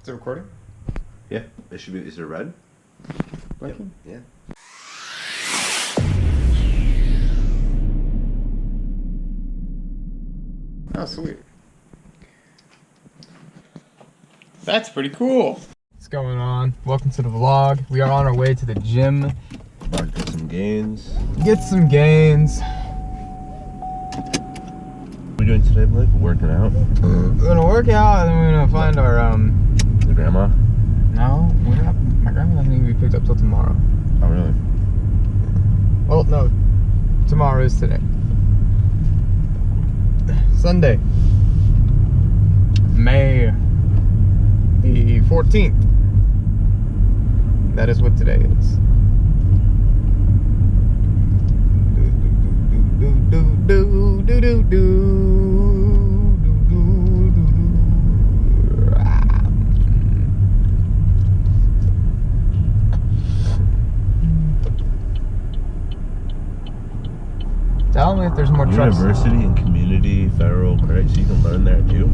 Is it recording? Yeah, it should be. Is it red? Blinking? Yeah. Oh, sweet. That's pretty cool. What's going on? Welcome to the vlog. We are on our way to the gym. About to get some gains. Get some gains. What are we doing today, Blake? Working out? We're gonna work out and then we're gonna find our The grandma? No, we're not. My grandma doesn't need to be picked up till tomorrow. Oh, really? Well, no. Tomorrow is today. Sunday, May the 14th. That is what today is. Tell me if there's more trucks. University and community federal credit, so you can learn there too.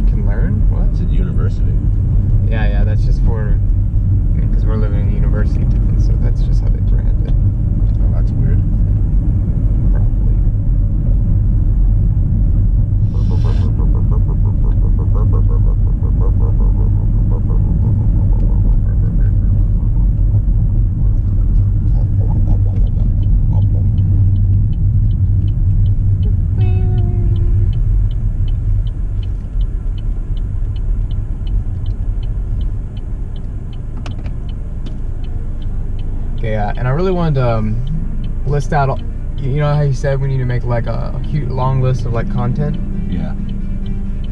Can learn? What? It's at university. Yeah, that's just for, because we're living in a university town, so that's just how they brand it. Oh, that's weird. Okay, and I really wanted to list out, you know how you said we need to make like a huge, long list of like content? Yeah.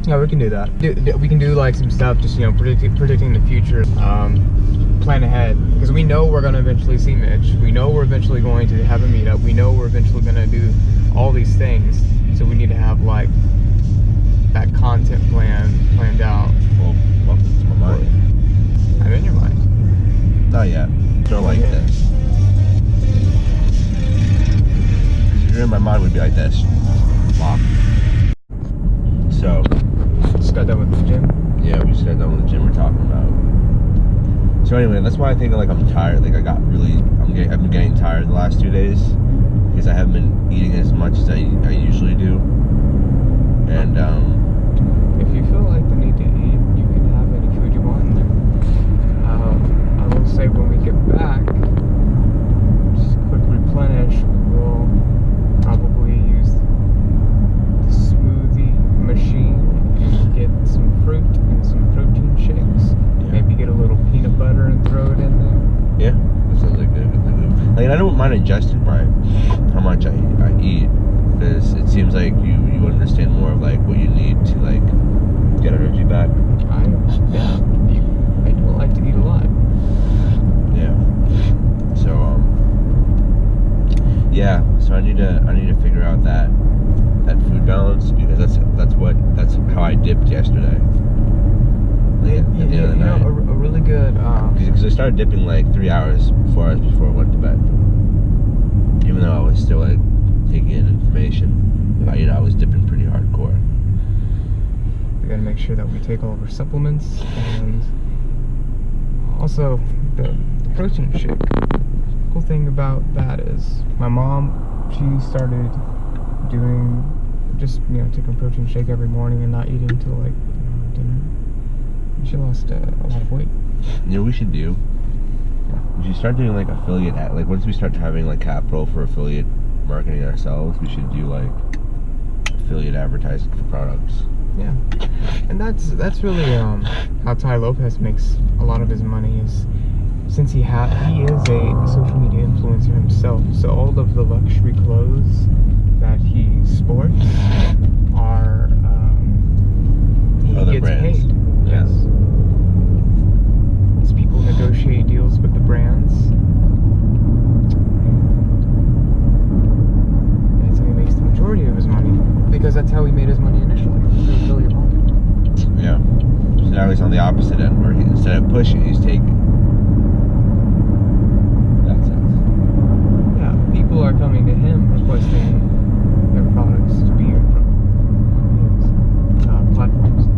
Yeah, we can do that. We can do like some stuff, just, you know, predicting the future, plan ahead, because we know we're going to eventually see Mitch. We know we're eventually going to have a meetup. We know we're eventually going to do all these things, so we need to have like that content planned out. Well, welcome to my mind. I'm in your mind. Not yet. Don't like this. Because if you're in my mind, we'd be like this. Lock. So. Just got done with the gym. Yeah, we just got done with the gym we're talking about. So anyway, that's why I think like I'm tired. Like I've been getting tired the last 2 days because I haven't been eating as much as I usually do. And if you feel like the need to eat, you can have any food you want in there. I will say when we get back, just quick replenish. We will probably use the smoothie machine and get some fruit and some protein shakes. Yeah. Maybe get a little peanut butter and throw it in there. yeah, that sounds like good. Like I don't mind adjusting by how much I eat, because it seems like you understand more of like what you need to like get energy back. I don't like to eat a lot. Yeah. So yeah. So I need to figure out that food balance, because that's how I dipped yesterday. Like at the end of the night. A really good. Because I started dipping like 3 hours, 4 hours before I went to bed. Even though I was still like taking in information, I was dipping pretty hardcore. We gotta make sure that we take all of our supplements, and also the protein shake. Cool thing about that is my mom, she started doing just, you know, taking a protein shake every morning and not eating until like dinner. And she lost a lot of weight. You know what we should do? We should start doing like affiliate like once we start having like capital for affiliate marketing ourselves, we should do like affiliate advertising for products. Yeah, and that's really how Ty Lopez makes a lot of his money, is since he is a social media influencer himself. So all of the luxury clothes that he sports are he Other gets brands. paid. Yes. As people negotiate deals with the brands, that's how he makes the majority of his money, because that's how he made his money initially, through affiliate marketing. Yeah. So now he's on the opposite end, where instead of pushing, he's taking. That sense. Yeah, people are coming to him requesting their products to be in front of his platforms.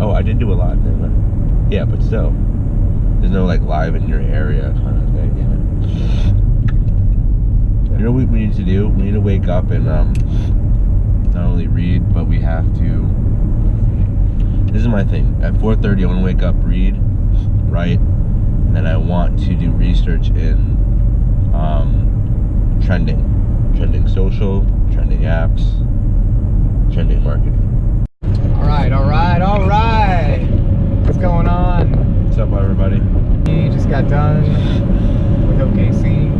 Oh, I did do a live there, but yeah, but still, there's no like live in your area kind of thing. Yeah. You know what we need to do? We need to wake up and not only read, but we have to. This is my thing. At 4:30, I want to wake up, read, write, and then I want to do research in trending social, trending apps, trending marketing. All right. What's going on? What's up, everybody? We just got done with OKC.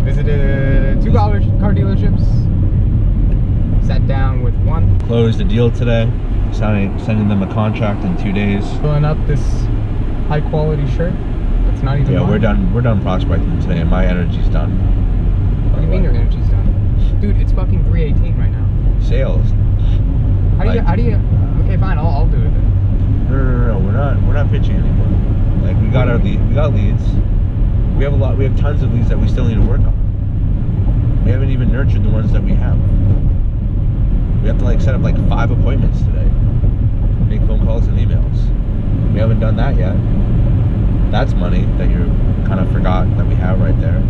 Visited 2 car dealerships. Sat down with one. Closed the deal today. Sending them a contract in 2 days. Filling up this high quality shirt. That's not even. Yeah, mine. we're done prospecting today, and my energy's done. What do you mean your energy's done? Dude, it's fucking 3:18 right now. Sales. How do you? Okay, fine. I'll do it then. No. We're not pitching anymore. Like we got leads. We have tons of leads that we still need to work on. We haven't even nurtured the ones that we have. We have to like set up like 5 appointments today. Make phone calls and emails. We haven't done that yet. That's money that you kind of forgot that we have right there.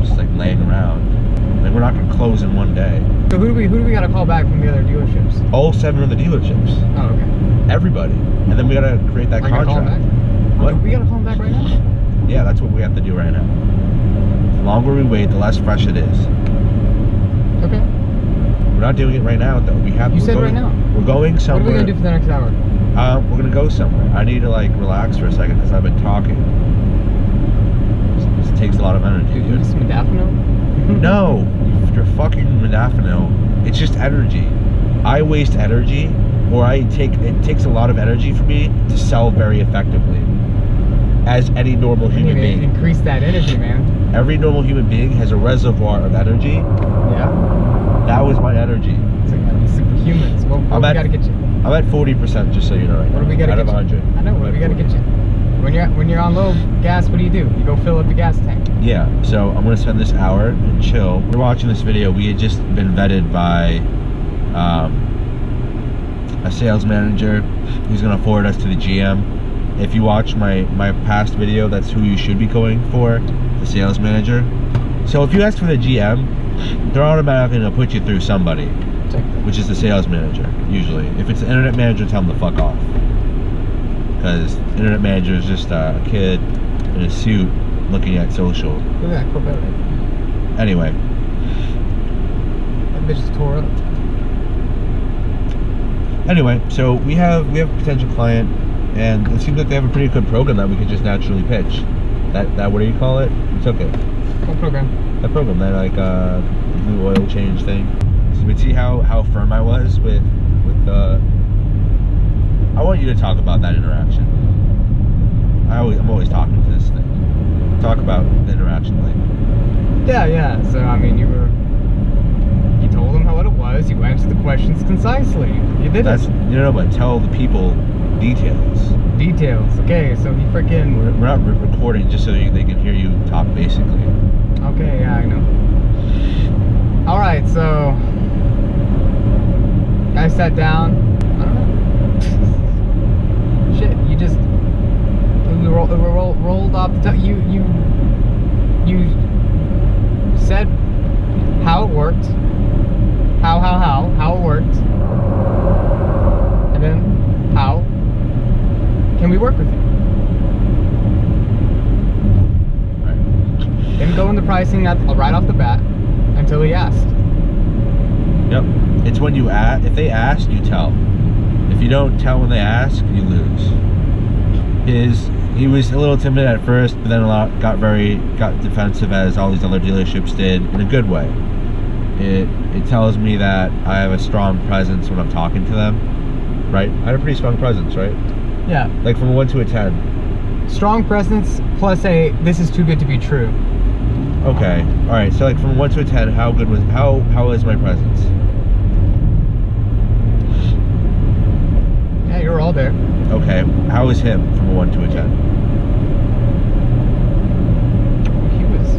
Just like laying around. Like we're not gonna close in one day. So who do we gotta call back from the other dealerships? All 7 of the dealerships. Oh, okay. Everybody. And then we gotta create that contract. Call them back? What? We gotta call them back right now? Yeah, that's what we have to do right now. The longer we wait, the less fresh it is. Okay. We're not doing it right now though. You said right now. We're going somewhere. What are we gonna do for the next hour? We're gonna go somewhere. I need to like relax for a second because I've been talking. This takes a lot of energy. Dude, you need some modafinil? No, you're fucking modafinil. It's just energy. I waste energy, or it takes a lot of energy for me to sell very effectively. As any normal human being. Increase that energy, man. Every normal human being has a reservoir of energy. Yeah. That was my energy. It's like superhumans. What we gotta get you? I'm at 40%, just so you know right now. What do we gotta get you? Out of 100. I know, what do we gotta get you? When you're on low gas, what do? You go fill up the gas tank. Yeah, so I'm gonna spend this hour and chill. We're watching this video. We had just been vetted by a sales manager who's gonna forward us to the GM. If you watch my past video, that's who you should be going for, the sales manager. So if you ask for the GM, they're automatically gonna put you through somebody, which is the sales manager, usually. If it's the internet manager, tell them to fuck off. Because internet manager is just a kid in a suit looking at social. Look at that Corvette. Anyway. That bitch is tore up. Anyway, so we have a potential client, and it seems like they have a pretty good program that we could just naturally pitch. That what do you call it? It's okay. What program? That program, that like blue oil change thing. So we see how firm I was with the. I want you to talk about that interaction. I'm always talking to this thing. Talk about the interaction, like. Yeah. So I mean, you told them what it was. You answered the questions concisely. You did it. But tell the people details. Details. Okay, so he freaking. We're not recording just so they can hear you talk, basically. Okay, yeah, I know. All right, so I sat down. I don't know. Shit, you just rolled off the you said how it worked, how it worked, and then how can we work with you? Right. Didn't go into pricing right off the bat until he asked. Yep. It's when you ask. If they ask, you tell. If you don't tell when they ask, you lose. He was a little timid at first, but then got defensive, as all these other dealerships did, in a good way. It tells me that I have a strong presence when I'm talking to them, right? I have a pretty strong presence, right? Yeah. Like from a 1 to a 10. Strong presence plus a this is too good to be true. Okay. All right. So like from 1 to a 10, how is my presence? Yeah, you're all there. Okay. How is him from a 1 to a 10? He was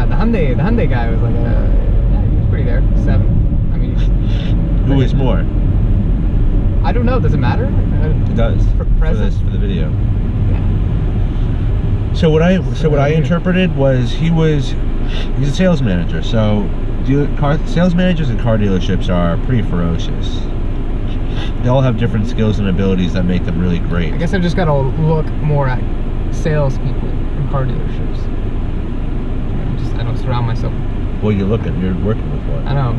the Hyundai guy was like he was pretty there. 7. I mean, Who is more? I don't know. Does it matter? It does. For the video. Yeah. So what I interpreted was he's a sales manager. So sales managers in car dealerships are pretty ferocious. They all have different skills and abilities that make them really great. I guess I've just got to look more at salespeople in car dealerships. I don't surround myself. Well, you're working with one. I know.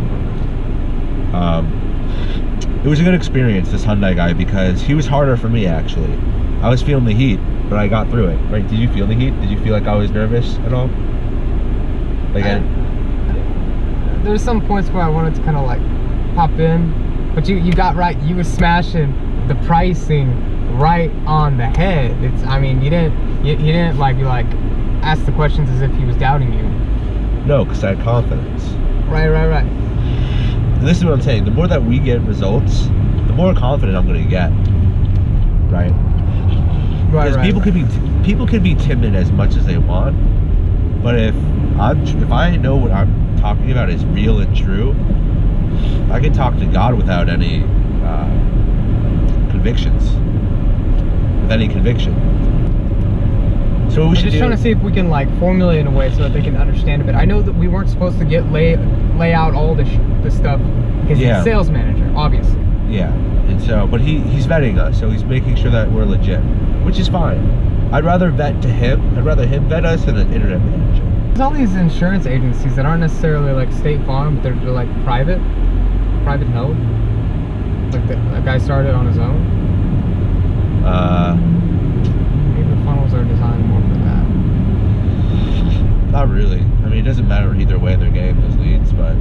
It was a good experience, this Hyundai guy, because he was harder for me, actually. I was feeling the heat, but I got through it. Right? Did you feel the heat? Did you feel like I was nervous at all? Like there's some points where I wanted to kind of like pop in, but you got right. You were smashing the pricing right on the head. I mean, you didn't like ask the questions as if he was doubting you. No, because I had confidence. Right. And this is what I'm saying. The more that we get results, the more confident I'm going to get. Right? Because people can be timid as much as they want, but if I know what I'm talking about is real and true, I can talk to God without any convictions. With any conviction. So what we should do, trying to see if we can like formulate in a way so that they can understand a bit. I know that we weren't supposed to lay out all this stuff because he's a sales manager, obviously. Yeah, and so, but he's vetting us, so he's making sure that we're legit, which is fine. I'd rather him vet us than an internet manager. There's all these insurance agencies that aren't necessarily like State Farm, but they're like private held. Like that guy started on his own. Maybe the funnels are designed more for that. Not really. I mean, it doesn't matter either way they're getting those leads, but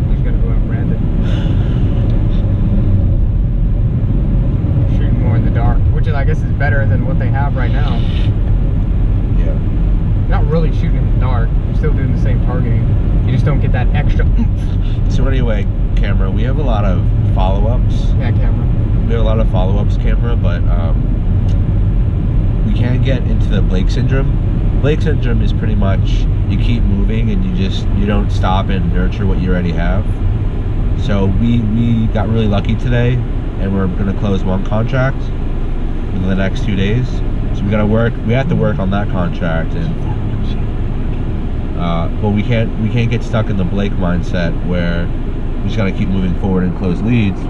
he's gonna go out and brand it. Shooting more in the dark, which I guess is better than what they have right now. Yeah. Not really shooting in the dark. You're still doing the same targeting. You just don't get that extra oomph. So anyway, camera, we have a lot of follow-ups. Yeah, camera. We have a lot of follow-ups, camera, but we can't get into the Blake syndrome. Blake syndrome is pretty much you keep moving and you don't stop and nurture what you already have. So we got really lucky today, and we're gonna close one contract within the next 2 days. So we have to work on that contract, and but we can't get stuck in the Blake mindset where we just gotta keep moving forward and close leads.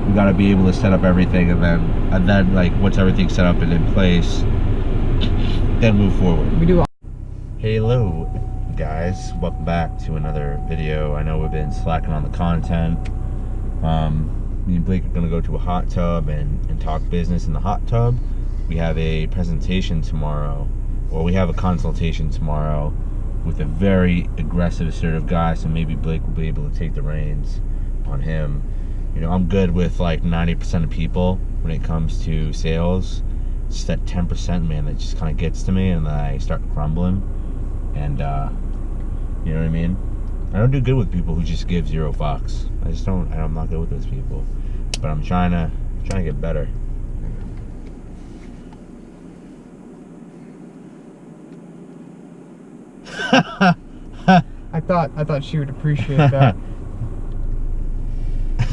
We gotta be able to set up everything, and then like once everything's set up and in place, then move forward. We do. Hello guys, welcome back to another video. I know we've been slacking on the content. Me and Blake are gonna go to a hot tub and talk business in the hot tub. We have a presentation tomorrow, or we have a consultation tomorrow with a very aggressive, assertive guy, so maybe Blake will be able to take the reins on him. You know, I'm good with like 90% of people when it comes to sales. It's just that 10%, man, that just kind of gets to me, and then I start crumbling. And you know what I mean? I don't do good with people who just give 0 fucks. I'm not good with those people. But I'm trying to get better. I thought she would appreciate that.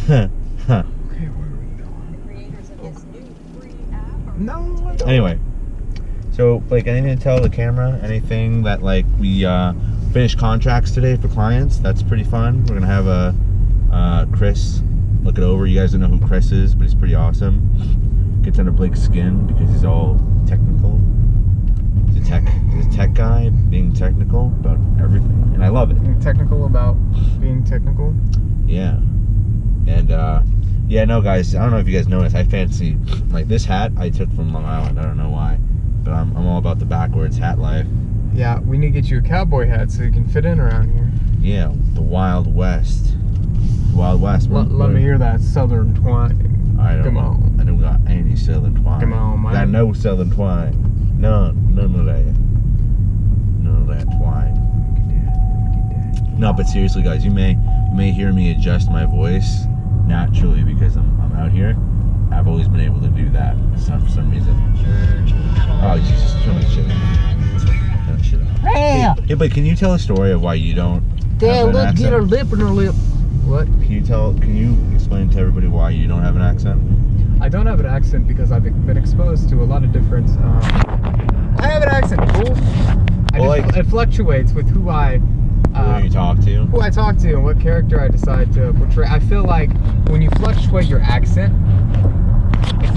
Okay, where are we going? Creators of this new free app. No, I don't. Anyway, so Blake, anything to tell the camera? Anything that like we finished contracts today for clients? That's pretty fun. We're gonna have a Chris look it over. You guys don't know who Chris is, but he's pretty awesome. Gets under Blake's skin because he's all technical. He's a tech guy, being technical about everything, and I love it. Being technical about being technical. Yeah, and yeah, no, guys, I don't know if you guys noticed. I fancy like this hat I took from Long Island. I don't know why, but I'm all about the backwards hat life. Yeah, we need to get you a cowboy hat so you can fit in around here. Yeah, the Wild West. Wild West. Let me hear that southern twang. I don't Come know. on. I don't got any southern twang. Come on, man. Got no southern twang. None of that. None of that twang. No, but seriously, guys, you may hear me adjust my voice naturally because I'm out here. I've always been able to do that for some reason. Oh Jesus! Turn that shit off. Turn that shit off. Hey, but can you tell a story of why you don't? Dad, let's get her lip in her lip. What? Can you why you don't have an accent? I don't have an accent because I've been exposed to a lot of different. I have an accent, fool. It fluctuates with who Who you talk to? Who I talk to and what character I decide to portray. I feel like when you fluctuate your accent,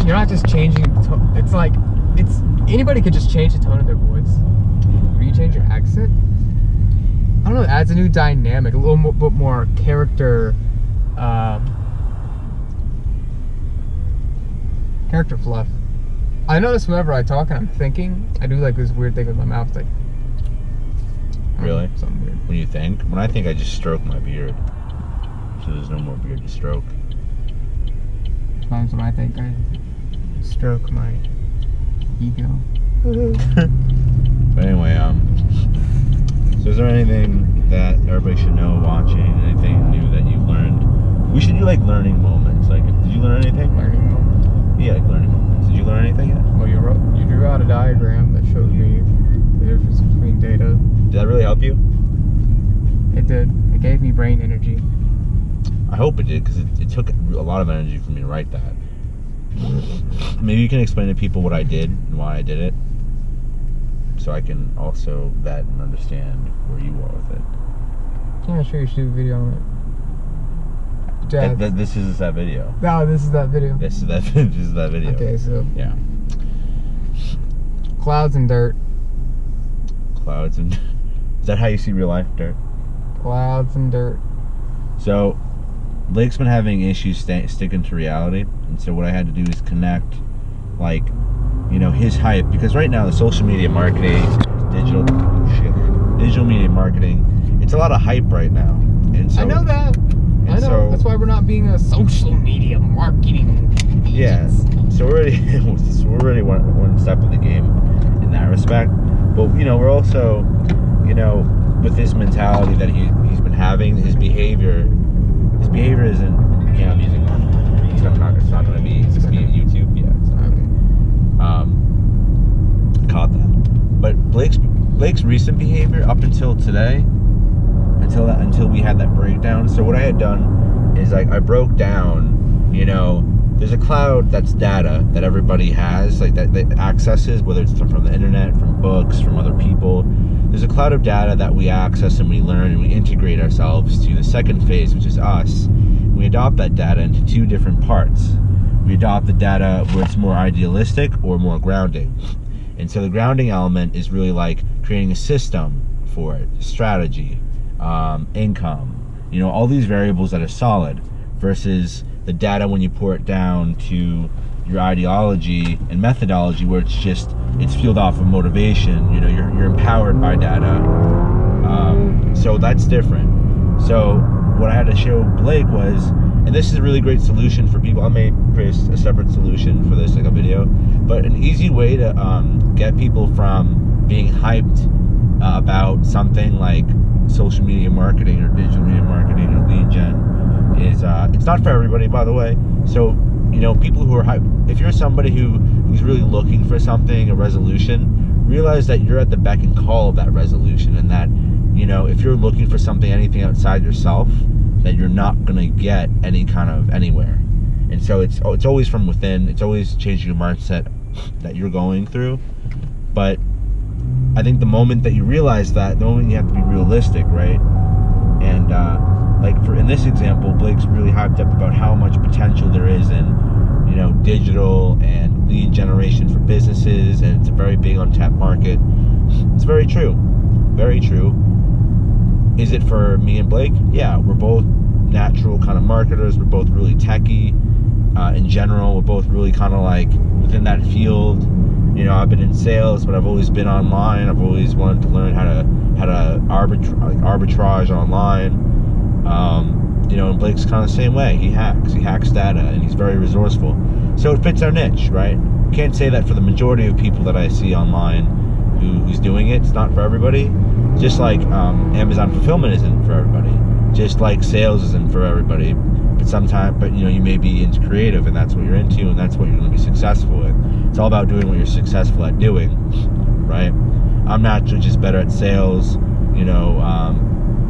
you're not just changing the tone. It's like anybody could just change the tone of their voice. When you change your accent, I don't know, it adds a new dynamic, a little bit more character. Character fluff. I notice whenever I talk and I'm thinking, I do like this weird thing with my mouth, like. Really? Something weird. When you think? When I think, I just stroke my beard. So there's no more beard to stroke. Sometimes when I think, I stroke my ego. But anyway, so is there anything that everybody should know watching? Anything new that you've learned? We should do like learning moments. Like, did you learn anything? Learning moments. Yeah, like learning moments. Did you learn anything yet? Well, you drew out a diagram that showed me the difference between data. Did that really help you? It did. It gave me brain energy. I hope it did, because it took a lot of energy for me to write that. Maybe you can explain to people what I did and why I did it, so I can also vet and understand where you are with it. Yeah, sure, you should do a video on it. This is that video. No, this is that video. This is that video. Okay, so yeah. Clouds and dirt. Clouds and is that how you see real life, dirt? Clouds and dirt. So Blake's been having issues sticking to reality, and so what I had to do is connect, like, you know, his hype, because right now the social media marketing, digital media marketing, it's a lot of hype right now, and so I know that. I know. So, that's why we're not being a social media marketing agency. Yeah. So we're already one step of the game in that respect. But you know, we're also, you know, with this mentality that he's been having, his behavior isn't. You can't have music on. It's not going to be on YouTube. Yeah. It's not. Okay. Caught that. But Blake's recent behavior up until today, until we had that breakdown. So what I had done is I broke down, you know, there's a cloud that's data that everybody has, like that accesses, whether it's from the internet, from books, from other people. There's a cloud of data that we access and we learn and we integrate ourselves to the second phase, which is us. We adopt that data into two different parts. We adopt the data where it's more idealistic or more grounding. And so the grounding element is really like creating a system for it, strategy, income, you know, all these variables that are solid, versus the data when you pour it down to your ideology and methodology, where it's fueled off of motivation. You know, you're empowered by data. So that's different. So what I had to show Blake was, and this is a really great solution for people. I may create a separate solution for this, like a video, but an easy way to get people from being hyped about something like social media marketing or digital media marketing or lead gen is it's not for everybody, by the way. So, you know, people who are hyped, if you're somebody who's really looking for something, a resolution, realize that you're at the beck and call of that resolution, and that, you know, if you're looking for something, anything outside yourself, that you're not gonna get any kind of anywhere. And so it's always from within. It's always changing your mindset that you're going through. But I think the moment that you realize that, the moment you have to be realistic, right? And like in this example, Blake's really hyped up about how much potential there is in, you know, digital and lead generation for businesses, and it's a very big untapped market. It's very true. Very true. Is it for me and Blake? Yeah, we're both natural kind of marketers. We're both really techie. In general, we're both really kind of like within that field. You know, I've been in sales, but I've always been online. I've always wanted to learn how to arbitrage online. You know, and Blake's kind of the same way. He hacks data, and he's very resourceful. So it fits our niche, right? Can't say that for the majority of people that I see online who's doing it. It's not for everybody. Just like Amazon fulfillment isn't for everybody. Just like sales isn't for everybody. But you know, you may be into creative, and that's what you're into, and that's what you're going to be successful with. It's all about doing what you're successful at doing, right? I'm naturally just better at sales, you know,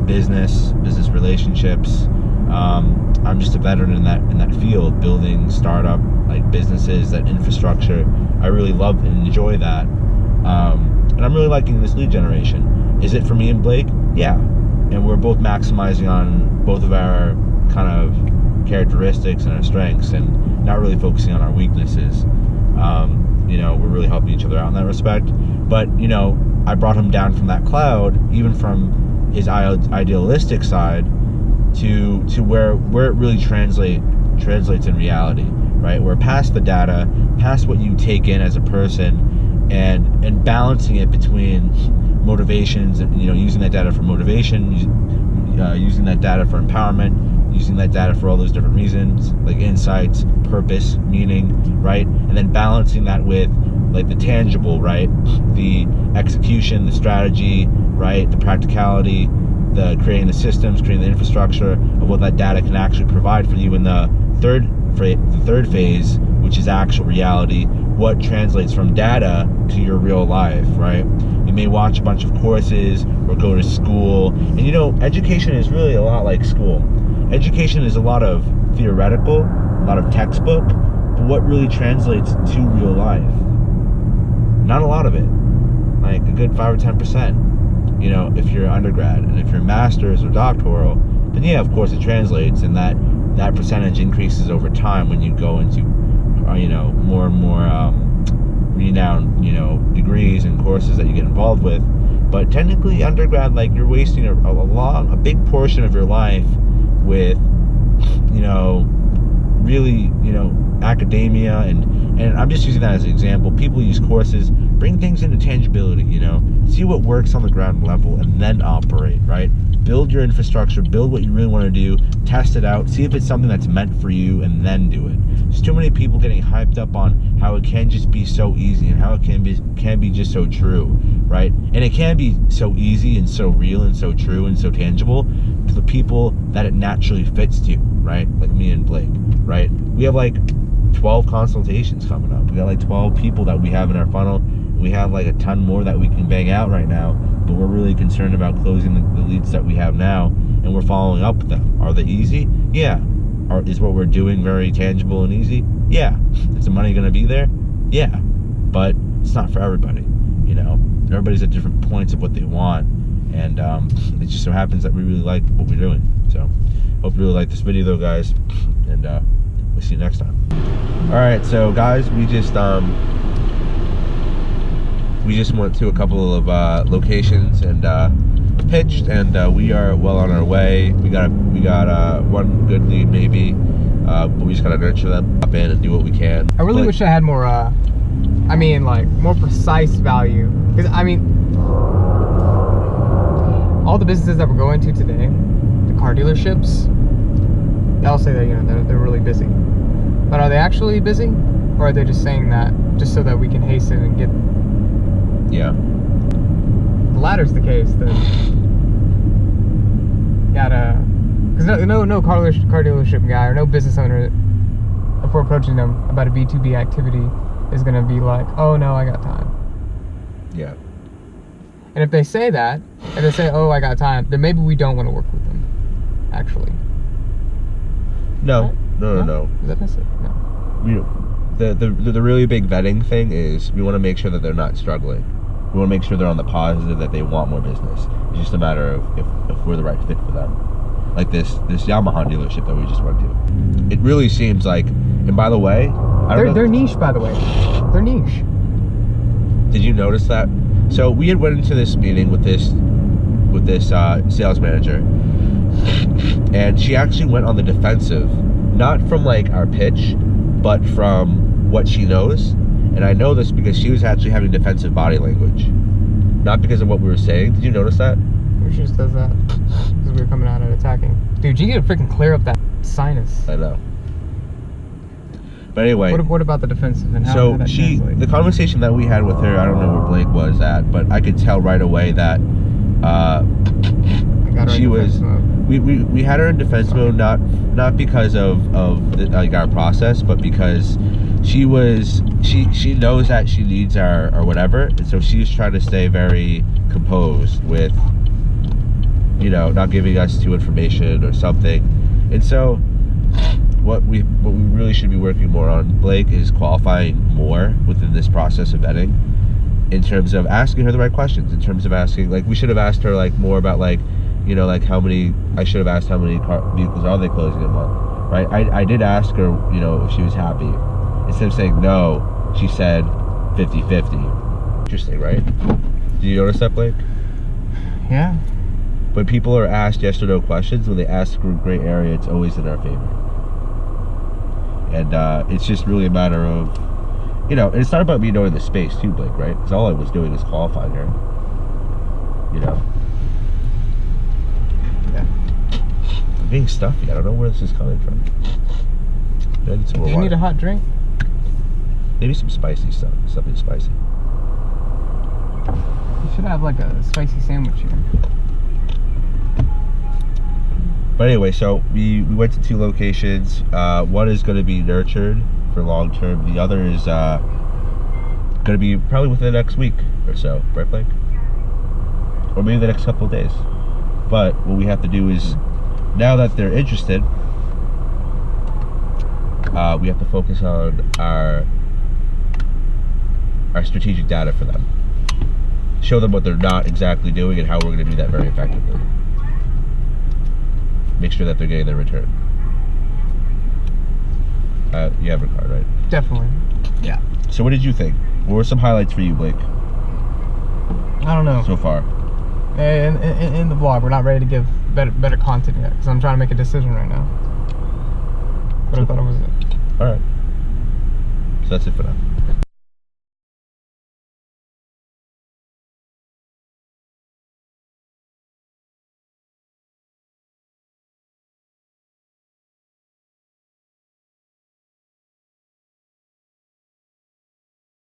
business relationships, I'm just a veteran in that field, building startup like businesses, that infrastructure. I really love and enjoy that, and I'm really liking this lead generation. Is it for me and Blake? Yeah, and we're both maximizing on both of our kind of characteristics and our strengths, and not really focusing on our weaknesses. You know, we're really helping each other out in that respect. But you know, I brought him down from that cloud, even from his idealistic side, to where it really translates in reality, right? We're past the data, past what you take in as a person, and balancing it between motivations, and, you know, using that data for motivation, using that data for empowerment, using that data for all those different reasons, like insights, purpose, meaning, right? And then balancing that with like the tangible, right? The execution, the strategy, right? The practicality, the creating the systems, creating the infrastructure of what that data can actually provide for you in the third phase, which is actual reality, what translates from data to your real life, right? You may watch a bunch of courses or go to school, and you know, education is really a lot like school. Education is a lot of theoretical, a lot of textbook, but what really translates to real life? Not a lot of it, like a good 5 or 10%. You know, if you're undergrad, and if you're master's or doctoral, then yeah, of course it translates, and that percentage increases over time when you go into, you know, more and more renowned, you know, degrees and courses that you get involved with. But technically, undergrad, like, you're wasting a big portion of your life with, you know, really, you know, academia, and I'm just using that as an example. People use courses, bring things into tangibility, you know, see what works on the ground level, and then operate, right? Build your infrastructure, build what you really want to do, test it out, see if it's something that's meant for you, and then do it. There's too many people getting hyped up on how it can just be so easy, and how it can be just so true, right? And it can be so easy and so real and so true and so tangible to the people that it naturally fits to, right? Like me and Blake, right? We have like 12 consultations coming up. We got like 12 people that we have in our funnel. We have like a ton more that we can bang out right now, but we're really concerned about closing the leads that we have now, and we're following up with them. Are they easy? Yeah. Is what we're doing very tangible and easy? Yeah. Is the money going to be there? Yeah. But it's not for everybody, you know. Everybody's at different points of what they want, and it just so happens that we really like what we're doing. So hope you really like this video though, guys, and we'll see you next time. All right, so guys, we just went to a couple of locations and pitched, and we are well on our way. We got one good lead maybe, but we just gotta nurture them up in and do what we can. I really wish I had more I mean, like, more precise value, because I mean, all the businesses that we're going to today, the car dealerships, they'll say that, you know, they're really busy, but are they actually busy, or are they just saying that just so that we can hasten and get? Yeah. The latter's the case. Then gotta, because no car dealership guy or no business owner, if we're approaching them about a B2B activity, is gonna be like, oh no, I got time. Yeah. And if they say that, if they say, oh, I got time, then maybe we don't want to work with them, actually. No, right? No. Is that necessary? No. The really big vetting thing is we want to make sure that they're not struggling. We want to make sure they're on the positive, that they want more business. It's just a matter of if we're the right fit for them. Like this Yamaha dealership that we just went to. It really seems like, and by the way, they're niche, by the way. They're niche. Did you notice that? So we had went into this meeting with this sales manager, and she actually went on the defensive, not from like our pitch, but from what she knows. And I know this because she was actually having defensive body language, not because of what we were saying. Did you notice that? She just does that because we were coming out and attacking. Dude, you need to freaking clear up that sinus. I know. But anyway, what about the defensive and how? So that translate? The conversation that we had with her, I don't know where Blake was at, but I could tell right away that she was. We had her in defense mode, not because of like our process, but because she knows that she needs our whatever, and so she's trying to stay very composed with, you know, not giving us too information or something. And so what we really should be working more on, Blake, is qualifying more within this process of vetting, in terms of asking her the right questions, in terms of asking, like, we should have asked her like more about, like, you know, like I should have asked how many vehicles are they closing a month, right? I did ask her, you know, if she was happy. Instead of saying no, she said 50-50. Interesting, right? Do you notice that, Blake? Yeah. When people are asked yes or no questions, when they ask for a gray area, it's always in our favor. And it's just really a matter of, you know, and it's not about me knowing the space too, Blake, right? Because all I was doing is qualifying her, you know? Yeah. I'm getting stuffy. I don't know where this is coming from. I need some more Do you water. need a hot drink? Maybe some spicy stuff, something spicy. You should have like a spicy sandwich here. But anyway, so we went to 2 locations. One is going to be nurtured for long term. The other is going to be probably within the next week or so, right, Blake? Or maybe the next couple of days. But what we have to do is, now that they're interested, we have to focus on our strategic data for them. Show them what they're not exactly doing and how we're going to do that very effectively. Make sure that they're getting their return. You have a card, right? Definitely. Yeah. So what did you think? What were some highlights for you, Blake, I don't know. so far? In the vlog, we're not ready to give better content yet because I'm trying to make a decision right now. But I thought it was it. All right. So that's it for now.